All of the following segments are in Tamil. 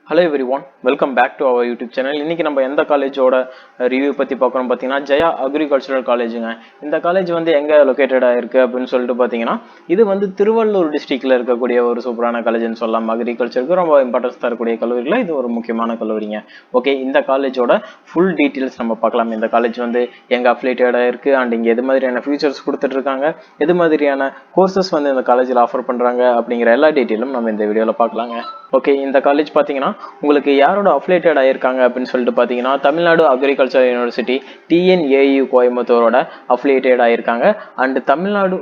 Hello everyone, welcome back to our YouTube channel. இன்னைக்கு நம்ம எந்த காலேஜோட ரிவ்யூ பத்தி பார்க்கறோம் பாத்தீங்கன்னா ஜெயா அக்ரிகல்ச்சரல் காலேஜுங்க. இந்த காலேஜ் வந்து எங்க லொகேட்டடா இருக்கு அப்படின்னு சொல்லிட்டு பாத்தீங்கன்னா இது வந்து திருவள்ளூர் டிஸ்ட்ரிக்ட்ல இருக்கக்கூடிய ஒரு சூப்பரான காலேஜ்னு சொல்லலாம். அக்ரிகல்ச்சருக்கு ரொம்ப இம்பார்ட்டன்ஸ் தரக்கூடிய கல்லூரியில இது ஒரு முக்கியமான கல்லூரிங்க. ஓகே, இந்த காலேஜோட ஃபுல் டீடைல்ஸ் நம்ம பார்க்கலாம். இந்த காலேஜ் வந்து எங்க அஃபிலியேட்டடா இருக்கு அண்ட் இங்க எது மாதிரியான ஃபீச்சர்ஸ் கொடுத்துட்டு இருக்காங்க, எது மாதிரியான கோர்சஸ் வந்து இந்த காலேஜில் ஆஃபர் பண்றாங்க அப்படிங்கிற எல்லா டீட்டெயிலும் நம்ம இந்த வீடியோல பார்க்கலாங்க. ஓகே, இந்த காலேஜ் பார்த்தீங்கன்னா உங்களுக்கு யாரோட அஃபிலியேட்டட் ஆயிருக்காங்க அப்படின்னு சொல்லிட்டு பார்த்தீங்கன்னா தமிழ்நாடு அக்ரிகல்ச்சர் யூனிவர்சிட்டி டிஎன்ஏயு கோயம்புத்தூரோட அஃபிலியேட்டட் ஆயிருக்காங்க and Tamil Nadu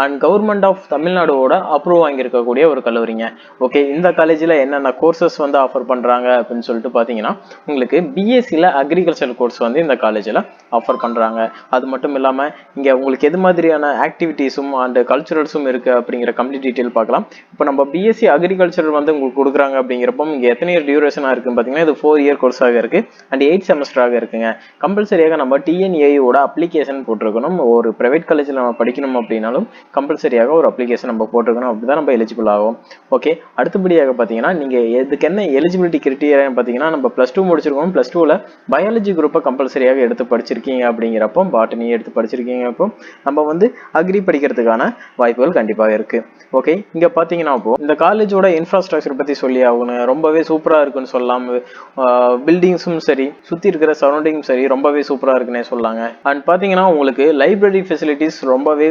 and government of தமிழ்நாடோட அப்ரூவ் வாங்கியிருக்கக்கூடிய ஒரு கல்லூரிங்க. ஓகே, இந்த காலேஜில் என்னென்ன கோர்சஸ் வந்து ஆஃபர் பண்ணுறாங்க அப்படின்னு சொல்லிட்டு பார்த்தீங்கன்னா உங்களுக்கு பிஎஸ்சியில் அக்ரிகல்ச்சர் கோர்ஸ் வந்து இந்த காலேஜில் ஆஃபர் பண்ணுறாங்க. அது மட்டும் இல்லாமல் இங்கே உங்களுக்கு எது மாதிரியான ஆக்டிவிட்டீஸும் அண்ட் கல்ச்சுரல்ஸும் இருக்குது அப்படிங்கிற கம்ப்ளீட் டீட்டெயில் பார்க்கலாம். இப்போ நம்ம பிஎஸ்சி அக்ரிகல்ச்சர் வந்து உங்களுக்கு கொடுக்குறாங்க அப்படிங்கிறப்போ இங்கே எத்தனை இயர் டியூரேஷனாக இருக்குன்னு பார்த்தீங்கன்னா இது 4 இயர் கோர்ஸாக இருக்குது அண்ட் 8 செமஸ்டராக இருக்குங்க. கம்பல்சரியாக நம்ம டிஎன்ஏயோட அப்ளிகேஷன் போட்டிருக்கணும். ஒரு ப்ரைவேட் காலேஜில் நம்ம படிக்கணும் அப்படின்னாலும் கம்பல்சரியாக ஒரு அப்ளிகேஷன் நம்ம போட்டுக்கணும், அப்படிதான் நம்ம எலிஜிபிள் ஆகும். ஓகே, அடுத்தபடியாக பார்த்தீங்கன்னா நீங்கள் எதுக்கு என்ன எலிஜிபிலிட்டி கிரிட்டீரியா பார்த்தீங்கன்னா நம்ம +2 முடிச்சிருக்கோம். +2ல பயாலஜி குரூப்பை கம்பல்சரியாக எடுத்து படிச்சிருக்கீங்க அப்படிங்கிறப்போ, பாட்டனி எடுத்து படிச்சிருக்கீங்க அப்போ நம்ம வந்து அக்ரி படிக்கிறதுக்கான வாய்ப்புகள் கண்டிப்பாக இருக்கு. ஓகே, இங்க பார்த்தீங்கன்னா இப்போ இந்த காலேஜோட இன்ஃப்ராஸ்ட்ரக்சர் பற்றி சொல்லி ஆகணும், ரொம்பவே சூப்பராக இருக்குன்னு சொல்லலாம். பில்டிங்ஸும் சரி, சுற்றி இருக்கிற சரௌண்டிங்கும் சரி, ரொம்பவே சூப்பராக இருக்குன்னே சொல்லாங்க. அண்ட் பார்த்தீங்கன்னா உங்களுக்கு லைப்ரரி ஃபெசிலிட்டிஸ் ரொம்பவே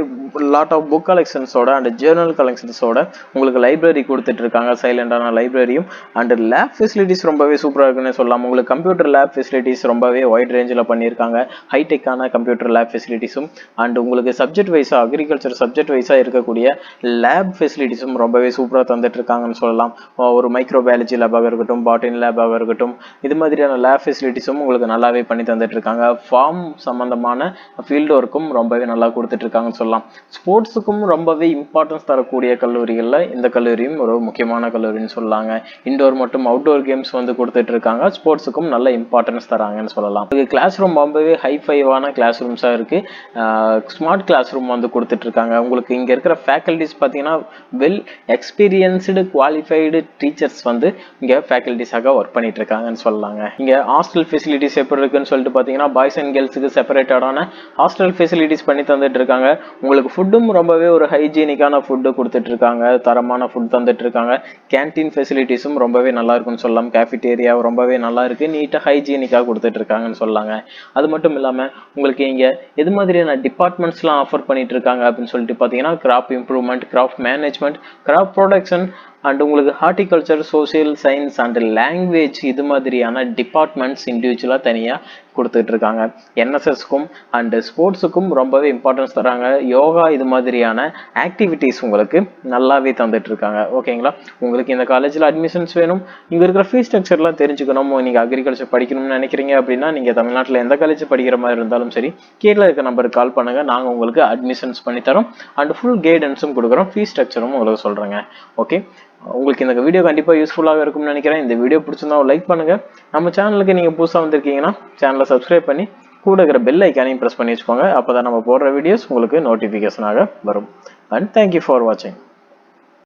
லாட் ஆஃப் புக் கலெக்ஷன்ஸோட அண்ட் ஜேர்னல் கலெக்ஷன்ஸோட உங்களுக்கு லைப்ரரி கொடுத்துட்டு இருக்காங்க. சைலண்டான லைப்ரரியும் அண்ட் லேப் ஃபெசிலிட்டிஸ் ரொம்பவே சூப்பராக இருக்குன்னு சொல்லலாம். உங்களுக்கு கம்ப்யூட்டர் லேப் ஃபெசிலிட்டிஸ் ரொம்பவே வைட் ரேஞ்சில் பண்ணியிருக்காங்க. ஹைடெக்கான கம்ப்யூட்டர் லேப் ஃபெசிலிட்டிஸும் அண்ட் உங்களுக்கு சப்ஜெக்ட் வைஸாக அக்ரிகல்ச்சர் சப்ஜெக்ட் வைஸாக இருக்கக்கூடிய லேப் ஃபெசிலிட்டிஸும் ரொம்பவே சூப்பராக தந்துட்டு இருக்காங்கன்னு சொல்லலாம். ஒரு மைக்ரோ பயாலஜி லேபாக இருக்கட்டும், பாட்டின் லேபாக இருக்கட்டும், இது மாதிரியான லேப் ஃபெசிலிட்டிஸும் உங்களுக்கு நல்லாவே பண்ணி தந்துட்டு இருக்காங்க. ஃபார்ம் சம்பந்தமான ஃபீல்டு ஒர்க்கும் ரொம்பவே நல்லா கொடுத்துட்டு இருக்காங்கன்னு சொல்லலாம். ஸ்போர்ட்ஸுக்கும் ரொம்பவே இம்பார்ட்டன்ஸ் தரக்கூடிய கல்லூரிகளில் இந்த கல்லூரியும் ஒரு முக்கியமான கல்லூரின்னு சொல்லலாங்க. இண்டோர் மற்றும் அவுட்டோர் கேம்ஸ் வந்து கொடுத்துட்டு இருக்காங்க. ஸ்போர்ட்ஸுக்கும் நல்ல இம்பார்ட்டன்ஸ் தராங்கன்னு சொல்லலாம். கிளாஸ் ரூம் ரொம்பவே ஹைஃபைவான கிளாஸ் ரூம்ஸாக இருக்கு. ஸ்மார்ட் கிளாஸ் ரூம் வந்து கொடுத்துட்டு இருக்காங்க. உங்களுக்கு இங்கே இருக்கிற ஃபேக்கல்டிஸ் பார்த்தீங்கன்னா வெல் எக்ஸ்பீரியன்ஸ்டு குவாலிஃபைடு டீச்சர்ஸ் வந்து இங்கே ஃபேக்கல்டிஸாக ஒர்க் பண்ணிட்டு இருக்காங்கன்னு சொல்லலாங்க. இங்கே ஹாஸ்டல் ஃபெசிலிட்டிஸ் எப்படி இருக்குன்னு சொல்லிட்டு பார்த்தீங்கன்னா பாய்ஸ் அண்ட் கேர்ள்ஸுக்கு செப்பரேட்டடான ஹாஸ்டல் ஃபெசிலிட்டிஸ் பண்ணி தந்துட்டு இருக்காங்க. உங்களுக்கு ஃபுட்டும் ரொம்பவே ஒரு ஹைஜீனிக்கான ஃபுட்டு கொடுத்துட்டு இருக்காங்க, தரமான ஃபுட் தந்துட்டு இருக்காங்க. கேன்டீன் ஃபெசிலிட்டிஸும் ரொம்பவே நல்லா இருக்குன்னு சொல்லலாம். கேஃபிட்டேரியா ரொம்பவே நல்லா இருக்கு, நீட்டாக ஹைஜீனிக்காக கொடுத்துட்டு இருக்காங்கன்னு சொல்லாங்க. அது மட்டும் இல்லாமல் உங்களுக்கு இங்கே எது மாதிரியான டிபார்ட்மெண்ட்ஸ்லாம் ஆஃபர் பண்ணிட்டு இருக்காங்க அப்படின்னு சொல்லிட்டு பார்த்தீங்கன்னா crop improvement, crop management, crop production and உங்களுக்கு horticulture, social science and language இது மாதிரியான டிபார்ட்மெண்ட்ஸ் இண்டிவிஜுவலாக தனியாக கொடுத்துட்டு இருக்காங்க. என்எஸ்எஸ்க்கும் அண்ட் ஸ்போர்ட்ஸுக்கும் ரொம்பவே இம்பார்ட்டன்ஸ் தராங்க. யோகா இது மாதிரியான ஆக்டிவிட்டீஸ் உங்களுக்கு நல்லாவே தந்துட்டு இருக்காங்க. ஓகேங்களா, உங்களுக்கு இந்த காலேஜில் அட்மிஷன்ஸ் வேணும், இங்கே இருக்கிற ஃபீஸ் ஸ்ட்ரக்சர்லாம் தெரிஞ்சுக்கணும், நீங்கள் அக்ரிகல்ச்சர் படிக்கணும்னு நினைக்கிறீங்க அப்படின்னா நீங்கள் தமிழ்நாட்டில் எந்த காலேஜ் படிக்கிற மாதிரி இருந்தாலும் சரி கீழே இருக்க நம்பருக்கு கால் பண்ணுங்க, நாங்கள் உங்களுக்கு அட்மிஷன்ஸ் பண்ணித்தரோம் அண்ட் ஃபுல் கைடன்ஸும் கொடுக்குறோம், ஃபீஸ் ஸ்ட்ரக்சரும் உங்களுக்கு சொல்கிறேங்க. ஓகே, உங்களுக்கு இந்த வீடியோ கண்டிப்பாக யூஸ்ஃபுல்லாக இருக்கும்னு நினைக்கிறேன். இந்த வீடியோ பிடிச்சிருந்தா லைக் பண்ணுங்க. நம்ம சேனலுக்கு நீங்கள் புதுசாக வந்திருக்கீங்கன்னா சேனலை சப்ஸ்கிரைப் பண்ணி கூட இருக்கிற பெல் ஐக்கானையும் ப்ரெஸ் பண்ணி வச்சுக்கோங்க. அப்போ தான் நம்ம போடுற வீடியோஸ் உங்களுக்கு நோட்டிஃபிகேஷனாக வரும். அண்ட் தேங்க்யூ ஃபார் வாட்சிங்.